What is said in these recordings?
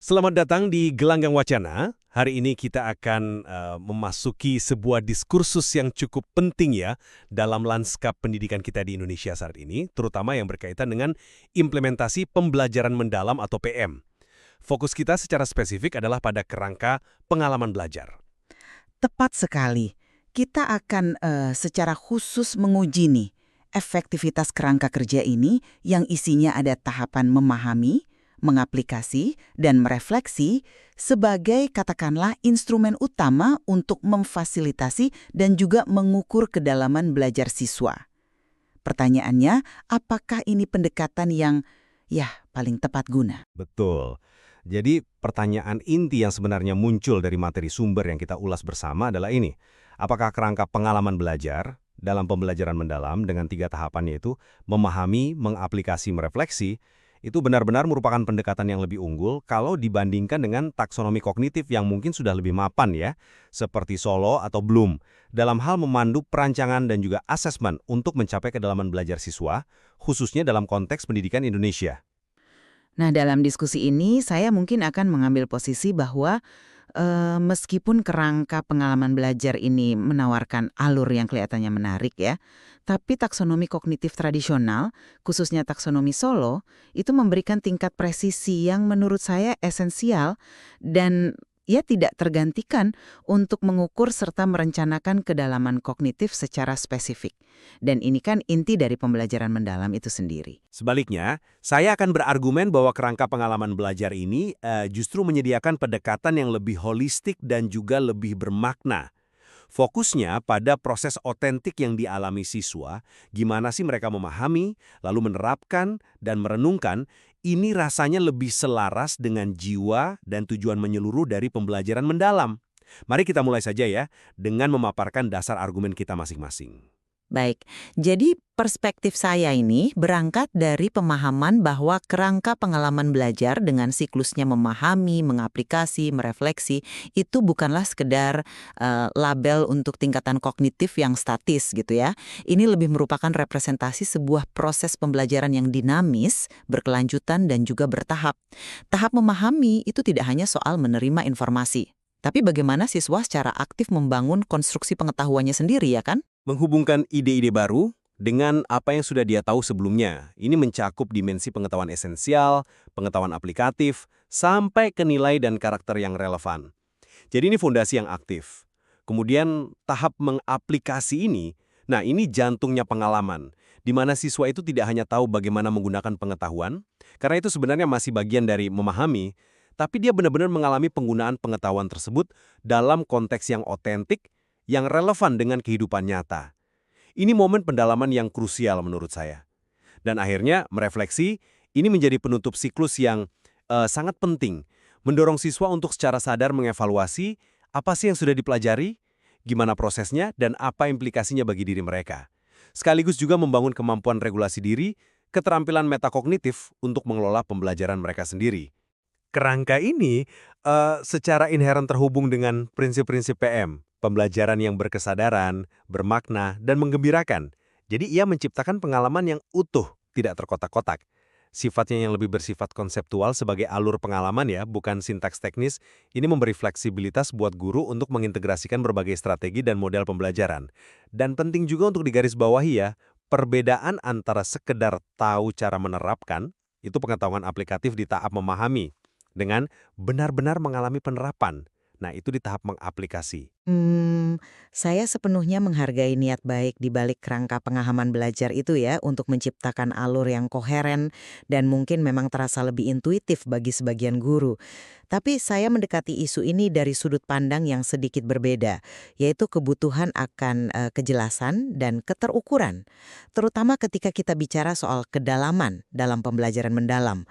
Selamat datang di Gelanggang Wacana. Hari ini kita akan memasuki sebuah diskursus yang cukup penting ya dalam lanskap pendidikan kita di Indonesia saat ini, terutama yang berkaitan dengan implementasi pembelajaran mendalam atau PM. Fokus kita secara spesifik adalah pada kerangka pengalaman belajar. Tepat sekali. Kita akan secara khusus menguji nih efektivitas kerangka kerja ini yang isinya ada tahapan memahami, mengaplikasi, dan merefleksi sebagai katakanlah instrumen utama untuk memfasilitasi dan juga mengukur kedalaman belajar siswa. Pertanyaannya, apakah ini pendekatan yang paling tepat guna? Betul. Jadi pertanyaan inti yang sebenarnya muncul dari materi sumber yang kita ulas bersama adalah ini. Apakah kerangka pengalaman belajar dalam pembelajaran mendalam dengan 3 tahapannya itu memahami, mengaplikasi, merefleksi, itu benar-benar merupakan pendekatan yang lebih unggul kalau dibandingkan dengan taksonomi kognitif yang mungkin sudah lebih mapan ya, seperti Solo atau Bloom, dalam hal memandu perancangan dan juga asesmen untuk mencapai kedalaman belajar siswa, khususnya dalam konteks pendidikan Indonesia. Nah, dalam diskusi ini saya mungkin akan mengambil posisi bahwa meskipun kerangka pengalaman belajar ini menawarkan alur yang kelihatannya menarik ya, tapi taksonomi kognitif tradisional, khususnya taksonomi Solo, itu memberikan tingkat presisi yang menurut saya esensial dan tidak tergantikan untuk mengukur serta merencanakan kedalaman kognitif secara spesifik. Dan ini kan inti dari pembelajaran mendalam itu sendiri. Sebaliknya, saya akan berargumen bahwa kerangka pengalaman belajar ini justru menyediakan pendekatan yang lebih holistik dan juga lebih bermakna. Fokusnya pada proses otentik yang dialami siswa, gimana sih mereka memahami, lalu menerapkan, dan merenungkan, ini rasanya lebih selaras dengan jiwa dan tujuan menyeluruh dari pembelajaran mendalam. Mari kita mulai saja ya, dengan memaparkan dasar argumen kita masing-masing. Baik, jadi perspektif saya ini berangkat dari pemahaman bahwa kerangka pengalaman belajar dengan siklusnya memahami, mengaplikasi, merefleksi, itu bukanlah sekedar label untuk tingkatan kognitif yang statis gitu ya. Ini lebih merupakan representasi sebuah proses pembelajaran yang dinamis, berkelanjutan, dan juga bertahap. Tahap memahami itu tidak hanya soal menerima informasi, tapi bagaimana siswa secara aktif membangun konstruksi pengetahuannya sendiri ya kan? Menghubungkan ide-ide baru dengan apa yang sudah dia tahu sebelumnya. Ini mencakup dimensi pengetahuan esensial, pengetahuan aplikatif, sampai ke nilai dan karakter yang relevan. Jadi ini fondasi yang aktif. Kemudian tahap mengaplikasi ini, nah ini jantungnya pengalaman, di mana siswa itu tidak hanya tahu bagaimana menggunakan pengetahuan, karena itu sebenarnya masih bagian dari memahami, tapi dia benar-benar mengalami penggunaan pengetahuan tersebut dalam konteks yang otentik, yang relevan dengan kehidupan nyata. Ini momen pendalaman yang krusial menurut saya. Dan akhirnya merefleksi, ini menjadi penutup siklus yang sangat penting, mendorong siswa untuk secara sadar mengevaluasi apa sih yang sudah dipelajari, gimana prosesnya, dan apa implikasinya bagi diri mereka. Sekaligus juga membangun kemampuan regulasi diri, keterampilan metakognitif untuk mengelola pembelajaran mereka sendiri. Kerangka ini secara inheren terhubung dengan prinsip-prinsip PM, pembelajaran yang berkesadaran, bermakna, dan menggembirakan. Jadi ia menciptakan pengalaman yang utuh, tidak terkotak-kotak. Sifatnya yang lebih bersifat konseptual sebagai alur pengalaman ya, bukan sintaks teknis, ini memberi fleksibilitas buat guru untuk mengintegrasikan berbagai strategi dan model pembelajaran. Dan penting juga untuk digarisbawahi ya, perbedaan antara sekedar tahu cara menerapkan, itu pengetahuan aplikatif di tahap memahami, dengan benar-benar mengalami penerapan. Nah, itu di tahap mengaplikasi. Saya sepenuhnya menghargai niat baik di balik kerangka pengalaman belajar itu ya untuk menciptakan alur yang koheren dan mungkin memang terasa lebih intuitif bagi sebagian guru. Tapi saya mendekati isu ini dari sudut pandang yang sedikit berbeda, yaitu kebutuhan akan kejelasan dan keterukuran. Terutama ketika kita bicara soal kedalaman dalam pembelajaran mendalam.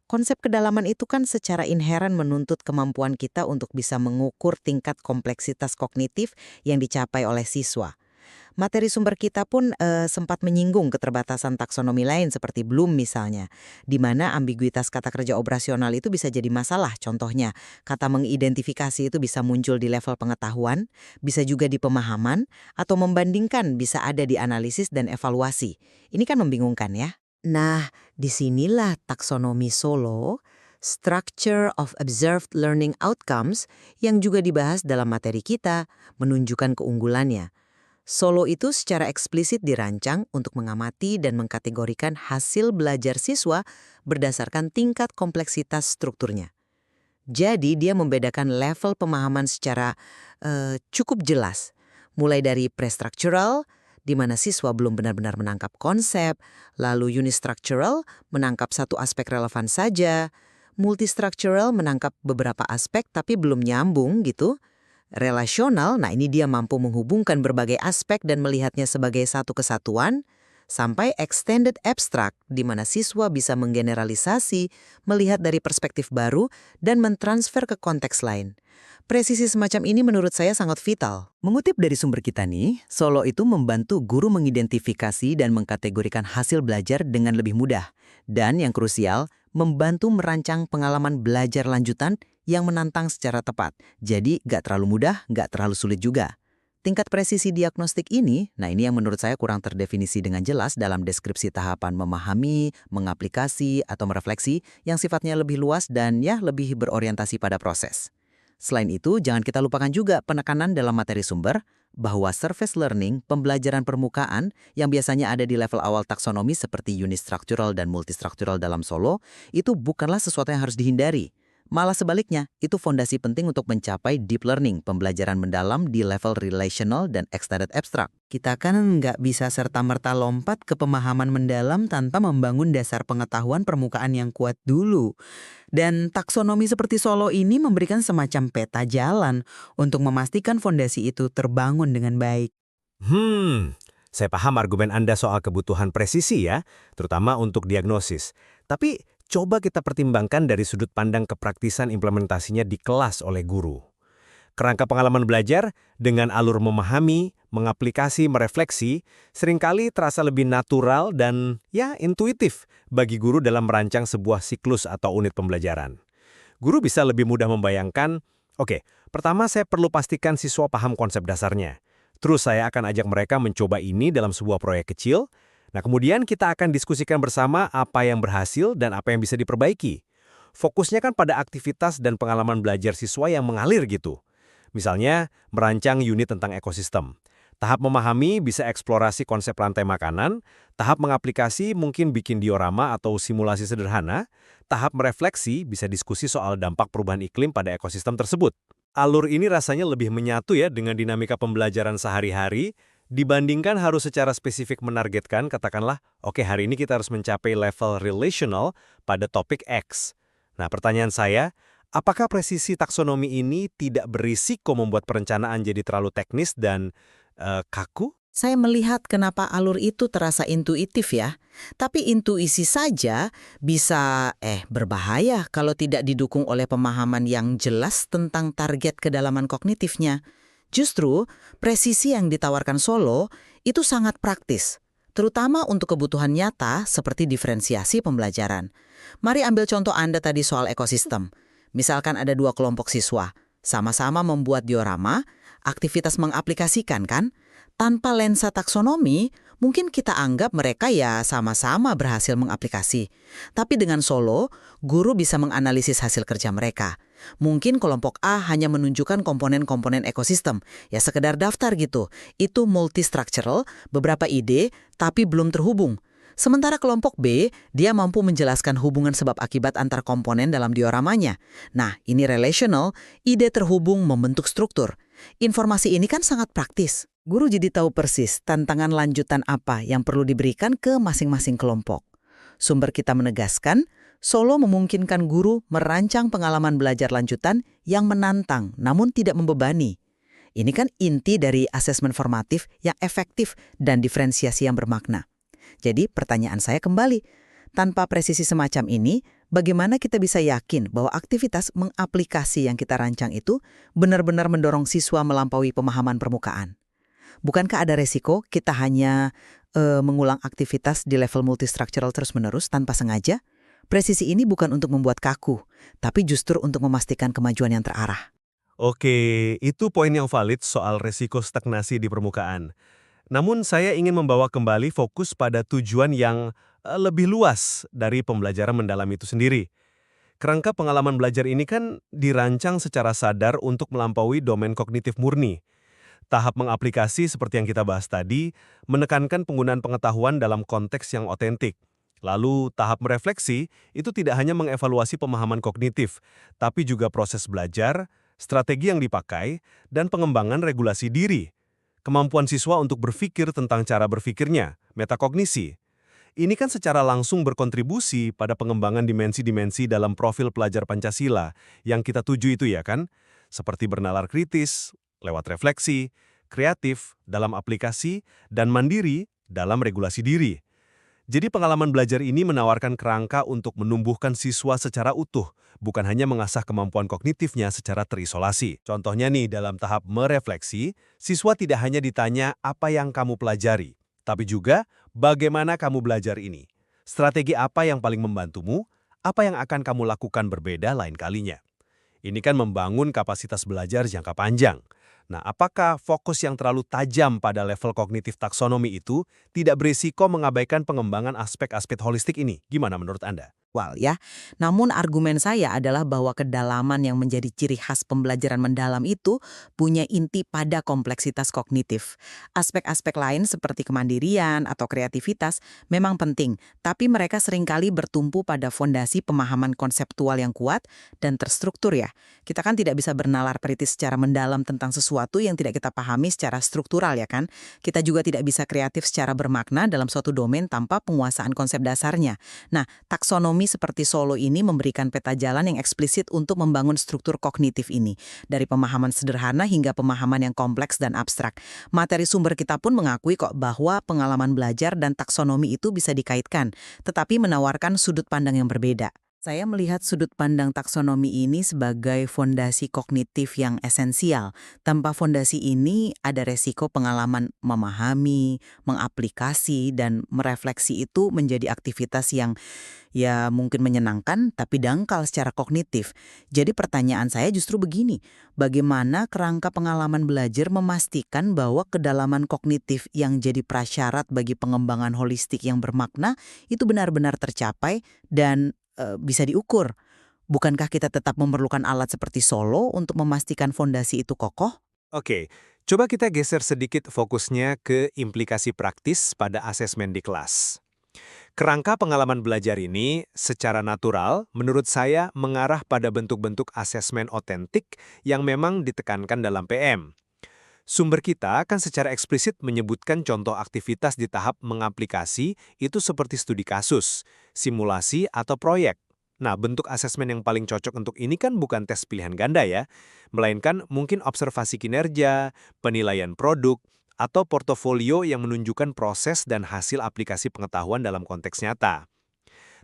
Konsep kedalaman itu kan secara inheren menuntut kemampuan kita untuk bisa mengukur tingkat kompleksitas kognitif yang dicapai oleh siswa. Materi sumber kita pun sempat menyinggung keterbatasan taksonomi lain seperti Bloom misalnya, di mana ambiguitas kata kerja operasional itu bisa jadi masalah. Contohnya, kata mengidentifikasi itu bisa muncul di level pengetahuan, bisa juga di pemahaman, atau membandingkan bisa ada di analisis dan evaluasi. Ini kan membingungkan ya. Nah, disinilah taksonomi Solo Structure of Observed Learning Outcomes yang juga dibahas dalam materi kita menunjukkan keunggulannya. Solo itu secara eksplisit dirancang untuk mengamati dan mengkategorikan hasil belajar siswa berdasarkan tingkat kompleksitas strukturnya. Jadi dia membedakan level pemahaman secara cukup jelas, mulai dari prestructural, di mana siswa belum benar-benar menangkap konsep, lalu unistructural menangkap satu aspek relevan saja, multistructural menangkap beberapa aspek tapi belum nyambung gitu. Relasional, nah ini dia mampu menghubungkan berbagai aspek dan melihatnya sebagai satu kesatuan, sampai extended abstract, di mana siswa bisa menggeneralisasi, melihat dari perspektif baru, dan mentransfer ke konteks lain. Presisi semacam ini menurut saya sangat vital. Mengutip dari sumber kita nih, Solo itu membantu guru mengidentifikasi dan mengkategorikan hasil belajar dengan lebih mudah. Dan yang krusial, membantu merancang pengalaman belajar lanjutan yang menantang secara tepat. Jadi gak terlalu mudah, gak terlalu sulit juga. Tingkat presisi diagnostik ini, nah ini yang menurut saya kurang terdefinisi dengan jelas dalam deskripsi tahapan memahami, mengaplikasi, atau merefleksi yang sifatnya lebih luas dan ya lebih berorientasi pada proses. Selain itu, jangan kita lupakan juga penekanan dalam materi sumber bahwa surface learning, pembelajaran permukaan yang biasanya ada di level awal taksonomi seperti unistructural dan multistructural dalam Solo, itu bukanlah sesuatu yang harus dihindari. Malah sebaliknya, itu fondasi penting untuk mencapai deep learning, pembelajaran mendalam di level relational dan extended abstract. Kita kan nggak bisa serta-merta lompat ke pemahaman mendalam tanpa membangun dasar pengetahuan permukaan yang kuat dulu. Dan taksonomi seperti Solo ini memberikan semacam peta jalan untuk memastikan fondasi itu terbangun dengan baik. Saya paham argumen Anda soal kebutuhan presisi ya, terutama untuk diagnosis. Tapi coba kita pertimbangkan dari sudut pandang kepraktisan implementasinya di kelas oleh guru. Kerangka pengalaman belajar dengan alur memahami, mengaplikasi, merefleksi, seringkali terasa lebih natural dan ya intuitif bagi guru dalam merancang sebuah siklus atau unit pembelajaran. Guru bisa lebih mudah membayangkan, oke, pertama saya perlu pastikan siswa paham konsep dasarnya. Terus saya akan ajak mereka mencoba ini dalam sebuah proyek kecil. Nah, kemudian kita akan diskusikan bersama apa yang berhasil dan apa yang bisa diperbaiki. Fokusnya kan pada aktivitas dan pengalaman belajar siswa yang mengalir gitu. Misalnya, merancang unit tentang ekosistem. Tahap memahami bisa eksplorasi konsep rantai makanan, tahap mengaplikasi mungkin bikin diorama atau simulasi sederhana, tahap merefleksi bisa diskusi soal dampak perubahan iklim pada ekosistem tersebut. Alur ini rasanya lebih menyatu ya dengan dinamika pembelajaran sehari-hari, dibandingkan harus secara spesifik menargetkan, katakanlah, oke hari ini kita harus mencapai level relational pada topik X. Nah, pertanyaan saya, apakah presisi taksonomi ini tidak berisiko membuat perencanaan jadi terlalu teknis dan kaku? Saya melihat kenapa alur itu terasa intuitif ya. Tapi intuisi saja bisa berbahaya kalau tidak didukung oleh pemahaman yang jelas tentang target kedalaman kognitifnya. Justru, presisi yang ditawarkan Solo itu sangat praktis, terutama untuk kebutuhan nyata seperti diferensiasi pembelajaran. Mari ambil contoh Anda tadi soal ekosistem. Misalkan ada 2 kelompok siswa, sama-sama membuat diorama, aktivitas mengaplikasikan kan? Tanpa lensa taksonomi, mungkin kita anggap mereka ya sama-sama berhasil mengaplikasi. Tapi dengan Solo, guru bisa menganalisis hasil kerja mereka. Mungkin kelompok A hanya menunjukkan komponen-komponen ekosistem, ya sekedar daftar gitu. Itu multistructural, beberapa ide, tapi belum terhubung. Sementara kelompok B, dia mampu menjelaskan hubungan sebab akibat antar komponen dalam dioramanya. Nah, ini relational, ide terhubung membentuk struktur. Informasi ini kan sangat praktis. Guru jadi tahu persis tantangan lanjutan apa yang perlu diberikan ke masing-masing kelompok. Sumber kita menegaskan, Solo memungkinkan guru merancang pengalaman belajar lanjutan yang menantang namun tidak membebani. Ini kan inti dari asesmen formatif yang efektif dan diferensiasi yang bermakna. Jadi pertanyaan saya kembali, tanpa presisi semacam ini, bagaimana kita bisa yakin bahwa aktivitas mengaplikasi yang kita rancang itu benar-benar mendorong siswa melampaui pemahaman permukaan? Bukankah ada resiko kita hanya mengulang aktivitas di level multistructural terus-menerus tanpa sengaja? Presisi ini bukan untuk membuat kaku, tapi justru untuk memastikan kemajuan yang terarah. Oke, itu poin yang valid soal resiko stagnasi di permukaan. Namun saya ingin membawa kembali fokus pada tujuan yang lebih luas dari pembelajaran mendalam itu sendiri. Kerangka pengalaman belajar ini kan dirancang secara sadar untuk melampaui domain kognitif murni. Tahap mengaplikasi seperti yang kita bahas tadi, menekankan penggunaan pengetahuan dalam konteks yang otentik. Lalu, tahap merefleksi itu tidak hanya mengevaluasi pemahaman kognitif, tapi juga proses belajar, strategi yang dipakai, dan pengembangan regulasi diri. Kemampuan siswa untuk berpikir tentang cara berpikirnya, metakognisi. Ini kan secara langsung berkontribusi pada pengembangan dimensi-dimensi dalam profil pelajar Pancasila yang kita tuju itu ya kan? Seperti bernalar kritis, lewat refleksi, kreatif dalam aplikasi, dan mandiri dalam regulasi diri. Jadi pengalaman belajar ini menawarkan kerangka untuk menumbuhkan siswa secara utuh, bukan hanya mengasah kemampuan kognitifnya secara terisolasi. Contohnya nih, dalam tahap merefleksi, siswa tidak hanya ditanya apa yang kamu pelajari, tapi juga bagaimana kamu belajar ini. Strategi apa yang paling membantumu, apa yang akan kamu lakukan berbeda lain kalinya. Ini kan membangun kapasitas belajar jangka panjang. Nah, apakah fokus yang terlalu tajam pada level kognitif taksonomi itu tidak berisiko mengabaikan pengembangan aspek-aspek holistik ini? Gimana menurut Anda? Ya. Namun argumen saya adalah bahwa kedalaman yang menjadi ciri khas pembelajaran mendalam itu punya inti pada kompleksitas kognitif. Aspek-aspek lain seperti kemandirian atau kreativitas memang penting, tapi mereka seringkali bertumpu pada fondasi pemahaman konseptual yang kuat dan terstruktur ya. Kita kan tidak bisa bernalar kritis secara mendalam tentang sesuatu yang tidak kita pahami secara struktural ya kan. Kita juga tidak bisa kreatif secara bermakna dalam suatu domain tanpa penguasaan konsep dasarnya. Nah, taksonomi seperti Solo ini memberikan peta jalan yang eksplisit untuk membangun struktur kognitif ini, dari pemahaman sederhana hingga pemahaman yang kompleks dan abstrak. Materi sumber kita pun mengakui kok bahwa pengalaman belajar dan taksonomi itu bisa dikaitkan, tetapi menawarkan sudut pandang yang berbeda. Saya melihat sudut pandang taksonomi ini sebagai fondasi kognitif yang esensial. Tanpa fondasi ini, ada resiko pengalaman memahami, mengaplikasi, dan merefleksi itu menjadi aktivitas yang ya mungkin menyenangkan tapi dangkal secara kognitif. Jadi pertanyaan saya justru begini, bagaimana kerangka pengalaman belajar memastikan bahwa kedalaman kognitif yang jadi prasyarat bagi pengembangan holistik yang bermakna itu benar-benar tercapai dan bisa diukur? Bukankah kita tetap memerlukan alat seperti Solo untuk memastikan fondasi itu kokoh? Oke, coba kita geser sedikit fokusnya ke implikasi praktis pada asesmen di kelas. Kerangka pengalaman belajar ini secara natural menurut saya mengarah pada bentuk-bentuk asesmen otentik yang memang ditekankan dalam PM. Sumber kita kan secara eksplisit menyebutkan contoh aktivitas di tahap mengaplikasi itu seperti studi kasus, simulasi, atau proyek. Nah, bentuk asesmen yang paling cocok untuk ini kan bukan tes pilihan ganda ya, melainkan mungkin observasi kinerja, penilaian produk, atau portofolio yang menunjukkan proses dan hasil aplikasi pengetahuan dalam konteks nyata.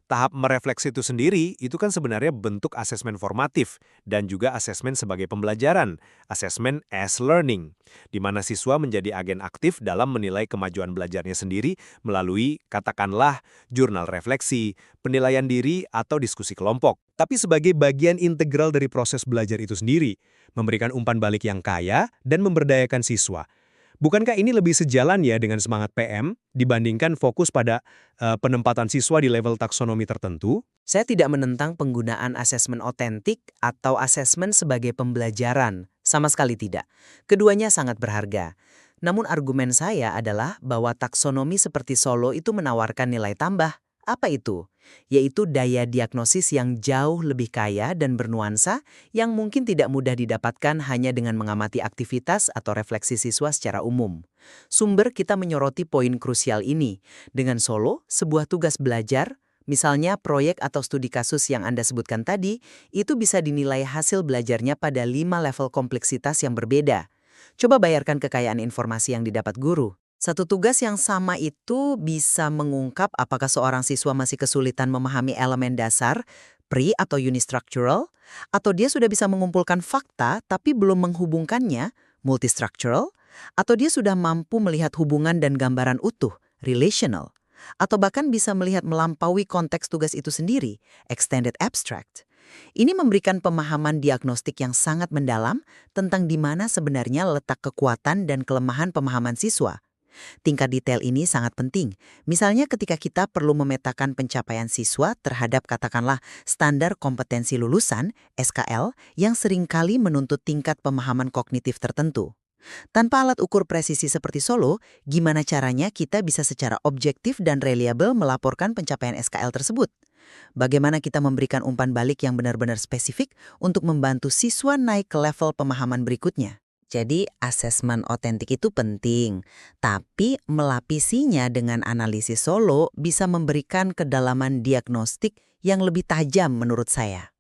Tahap merefleksi itu sendiri, itu kan sebenarnya bentuk asesmen formatif dan juga asesmen sebagai pembelajaran, asesmen as learning, di mana siswa menjadi agen aktif dalam menilai kemajuan belajarnya sendiri melalui, katakanlah, jurnal refleksi, penilaian diri, atau diskusi kelompok. Tapi sebagai bagian integral dari proses belajar itu sendiri, memberikan umpan balik yang kaya dan memberdayakan siswa. Bukankah ini lebih sejalan ya dengan semangat PM dibandingkan fokus pada penempatan siswa di level taksonomi tertentu? Saya tidak menentang penggunaan asesmen otentik atau asesmen sebagai pembelajaran, sama sekali tidak. Keduanya sangat berharga. Namun argumen saya adalah bahwa taksonomi seperti Solo itu menawarkan nilai tambah. Apa itu? Yaitu daya diagnosis yang jauh lebih kaya dan bernuansa yang mungkin tidak mudah didapatkan hanya dengan mengamati aktivitas atau refleksi siswa secara umum. Sumber kita menyoroti poin krusial ini. Dengan Solo, sebuah tugas belajar, misalnya proyek atau studi kasus yang Anda sebutkan tadi, itu bisa dinilai hasil belajarnya pada 5 level kompleksitas yang berbeda. Coba bayarkan kekayaan informasi yang didapat guru. Satu tugas yang sama itu bisa mengungkap apakah seorang siswa masih kesulitan memahami elemen dasar, pre atau unistructural, atau dia sudah bisa mengumpulkan fakta tapi belum menghubungkannya, multistructural, atau dia sudah mampu melihat hubungan dan gambaran utuh, relational, atau bahkan bisa melihat melampaui konteks tugas itu sendiri, extended abstract. Ini memberikan pemahaman diagnostik yang sangat mendalam tentang di mana sebenarnya letak kekuatan dan kelemahan pemahaman siswa. Tingkat detail ini sangat penting. Misalnya ketika kita perlu memetakan pencapaian siswa terhadap katakanlah standar kompetensi lulusan, SKL, yang seringkali menuntut tingkat pemahaman kognitif tertentu. Tanpa alat ukur presisi seperti Solo, gimana caranya kita bisa secara objektif dan reliable melaporkan pencapaian SKL tersebut? Bagaimana kita memberikan umpan balik yang benar-benar spesifik untuk membantu siswa naik ke level pemahaman berikutnya? Jadi, asesmen otentik itu penting, tapi melapisinya dengan analisis Solo bisa memberikan kedalaman diagnostik yang lebih tajam menurut saya.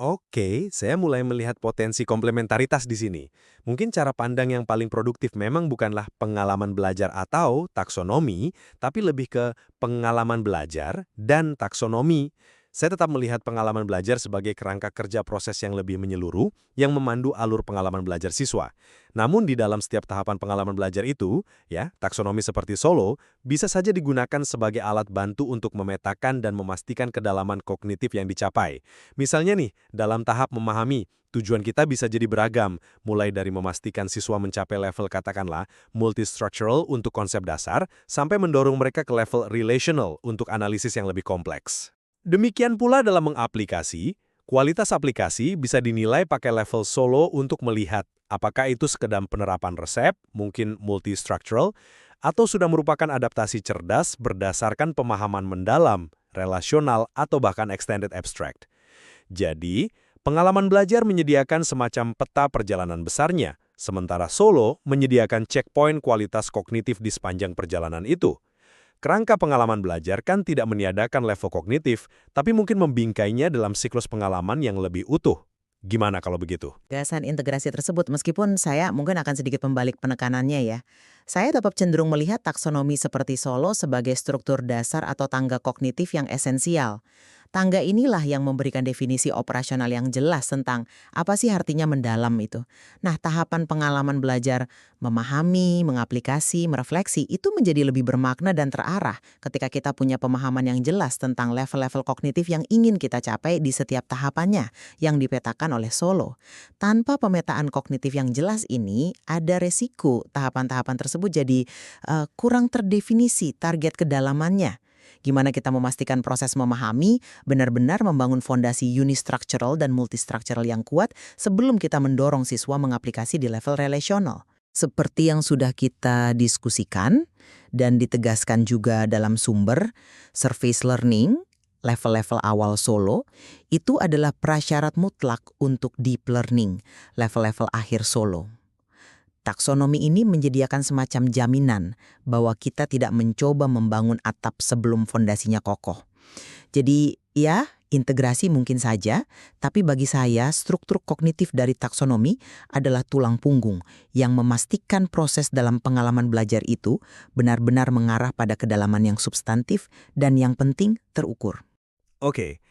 Oke, saya mulai melihat potensi komplementaritas di sini. Mungkin cara pandang yang paling produktif memang bukanlah pengalaman belajar atau taksonomi, tapi lebih ke pengalaman belajar dan taksonomi. Saya tetap melihat pengalaman belajar sebagai kerangka kerja proses yang lebih menyeluruh, yang memandu alur pengalaman belajar siswa. Namun di dalam setiap tahapan pengalaman belajar itu, ya, taksonomi seperti Solo bisa saja digunakan sebagai alat bantu untuk memetakan dan memastikan kedalaman kognitif yang dicapai. Misalnya nih, dalam tahap memahami, tujuan kita bisa jadi beragam, mulai dari memastikan siswa mencapai level katakanlah multistructural untuk konsep dasar, sampai mendorong mereka ke level relational untuk analisis yang lebih kompleks. Demikian pula dalam mengaplikasi, kualitas aplikasi bisa dinilai pakai level Solo untuk melihat apakah itu sekedar penerapan resep, mungkin multistructural, atau sudah merupakan adaptasi cerdas berdasarkan pemahaman mendalam, relasional, atau bahkan extended abstract. Jadi, pengalaman belajar menyediakan semacam peta perjalanan besarnya, sementara Solo menyediakan checkpoint kualitas kognitif di sepanjang perjalanan itu. Kerangka pengalaman belajar kan tidak meniadakan level kognitif, tapi mungkin membingkainya dalam siklus pengalaman yang lebih utuh. Gimana kalau begitu? Gagasan integrasi tersebut, meskipun saya mungkin akan sedikit membalik penekanannya ya. Saya tetap cenderung melihat taksonomi seperti Solo sebagai struktur dasar atau tangga kognitif yang esensial. Tangga inilah yang memberikan definisi operasional yang jelas tentang apa sih artinya mendalam itu. Nah, tahapan pengalaman belajar memahami, mengaplikasi, merefleksi itu menjadi lebih bermakna dan terarah ketika kita punya pemahaman yang jelas tentang level-level kognitif yang ingin kita capai di setiap tahapannya yang dipetakan oleh Solo. Tanpa pemetaan kognitif yang jelas ini, ada resiko tahapan-tahapan tersebut jadi kurang terdefinisi target kedalamannya. Gimana kita memastikan proses memahami benar-benar membangun fondasi unistructural dan multistructural yang kuat sebelum kita mendorong siswa mengaplikasi di level relasional. Seperti yang sudah kita diskusikan dan ditegaskan juga dalam sumber, surface learning, level-level awal Solo, itu adalah prasyarat mutlak untuk deep learning, level-level akhir Solo. Taksonomi ini menyediakan semacam jaminan bahwa kita tidak mencoba membangun atap sebelum fondasinya kokoh. Jadi ya, integrasi mungkin saja, tapi bagi saya struktur kognitif dari taksonomi adalah tulang punggung yang memastikan proses dalam pengalaman belajar itu benar-benar mengarah pada kedalaman yang substantif dan yang penting terukur. Oke,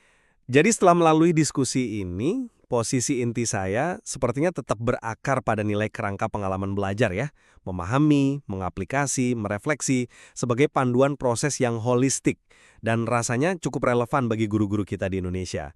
jadi setelah melalui diskusi ini, posisi inti saya sepertinya tetap berakar pada nilai kerangka pengalaman belajar ya. Memahami, mengaplikasi, merefleksi sebagai panduan proses yang holistik dan rasanya cukup relevan bagi guru-guru kita di Indonesia.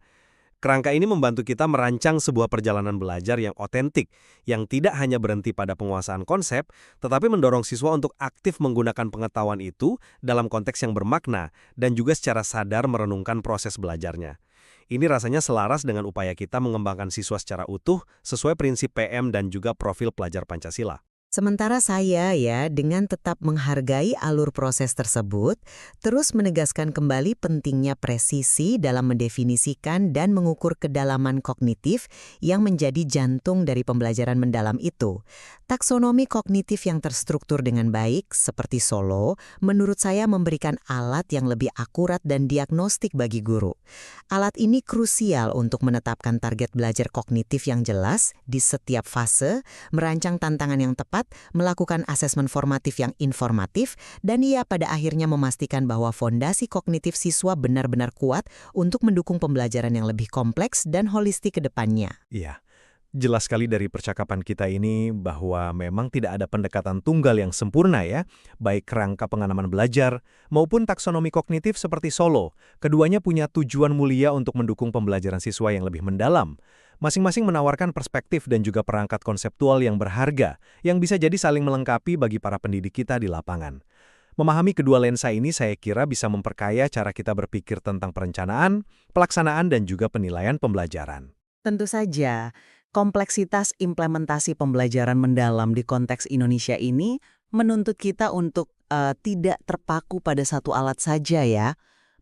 Kerangka ini membantu kita merancang sebuah perjalanan belajar yang otentik, yang tidak hanya berhenti pada penguasaan konsep, tetapi mendorong siswa untuk aktif menggunakan pengetahuan itu dalam konteks yang bermakna dan juga secara sadar merenungkan proses belajarnya. Ini rasanya selaras dengan upaya kita mengembangkan siswa secara utuh sesuai prinsip PM dan juga profil pelajar Pancasila. Sementara saya ya, dengan tetap menghargai alur proses tersebut, terus menegaskan kembali pentingnya presisi dalam mendefinisikan dan mengukur kedalaman kognitif yang menjadi jantung dari pembelajaran mendalam itu. Taksonomi kognitif yang terstruktur dengan baik, seperti Solo, menurut saya memberikan alat yang lebih akurat dan diagnostik bagi guru. Alat ini krusial untuk menetapkan target belajar kognitif yang jelas di setiap fase, merancang tantangan yang tepat, melakukan asesmen formatif yang informatif, dan ia pada akhirnya memastikan bahwa fondasi kognitif siswa benar-benar kuat untuk mendukung pembelajaran yang lebih kompleks dan holistik ke depannya. Iya, jelas sekali dari percakapan kita ini bahwa memang tidak ada pendekatan tunggal yang sempurna ya, baik kerangka pengalaman belajar maupun taksonomi kognitif seperti Solo. Keduanya punya tujuan mulia untuk mendukung pembelajaran siswa yang lebih mendalam. Masing-masing menawarkan perspektif dan juga perangkat konseptual yang berharga, yang bisa jadi saling melengkapi bagi para pendidik kita di lapangan. Memahami kedua lensa ini saya kira bisa memperkaya cara kita berpikir tentang perencanaan, pelaksanaan, dan juga penilaian pembelajaran. Tentu saja, kompleksitas implementasi pembelajaran mendalam di konteks Indonesia ini menuntut kita untuk tidak terpaku pada satu alat saja ya.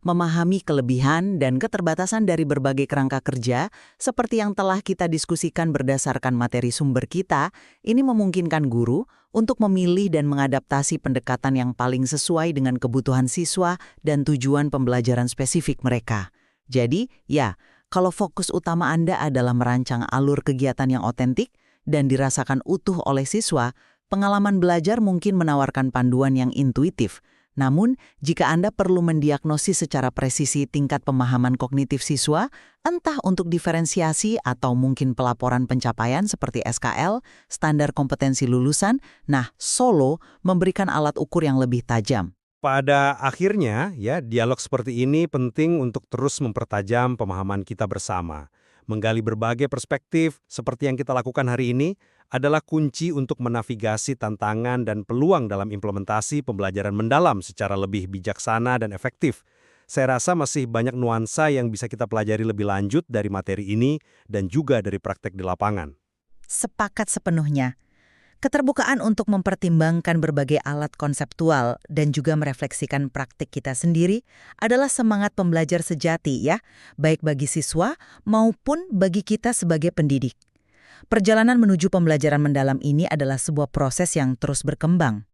Memahami kelebihan dan keterbatasan dari berbagai kerangka kerja, seperti yang telah kita diskusikan berdasarkan materi sumber kita, ini memungkinkan guru untuk memilih dan mengadaptasi pendekatan yang paling sesuai dengan kebutuhan siswa dan tujuan pembelajaran spesifik mereka. Jadi, ya, kalau fokus utama Anda adalah merancang alur kegiatan yang otentik dan dirasakan utuh oleh siswa, pengalaman belajar mungkin menawarkan panduan yang intuitif. Namun, jika Anda perlu mendiagnosis secara presisi tingkat pemahaman kognitif siswa, entah untuk diferensiasi atau mungkin pelaporan pencapaian seperti SKL, standar kompetensi lulusan, nah, Solo memberikan alat ukur yang lebih tajam. Pada akhirnya, ya, dialog seperti ini penting untuk terus mempertajam pemahaman kita bersama. Menggali berbagai perspektif seperti yang kita lakukan hari ini adalah kunci untuk menavigasi tantangan dan peluang dalam implementasi pembelajaran mendalam secara lebih bijaksana dan efektif. Saya rasa masih banyak nuansa yang bisa kita pelajari lebih lanjut dari materi ini dan juga dari praktek di lapangan. Sepakat sepenuhnya. Keterbukaan untuk mempertimbangkan berbagai alat konseptual dan juga merefleksikan praktik kita sendiri adalah semangat pembelajar sejati ya, baik bagi siswa maupun bagi kita sebagai pendidik. Perjalanan menuju pembelajaran mendalam ini adalah sebuah proses yang terus berkembang.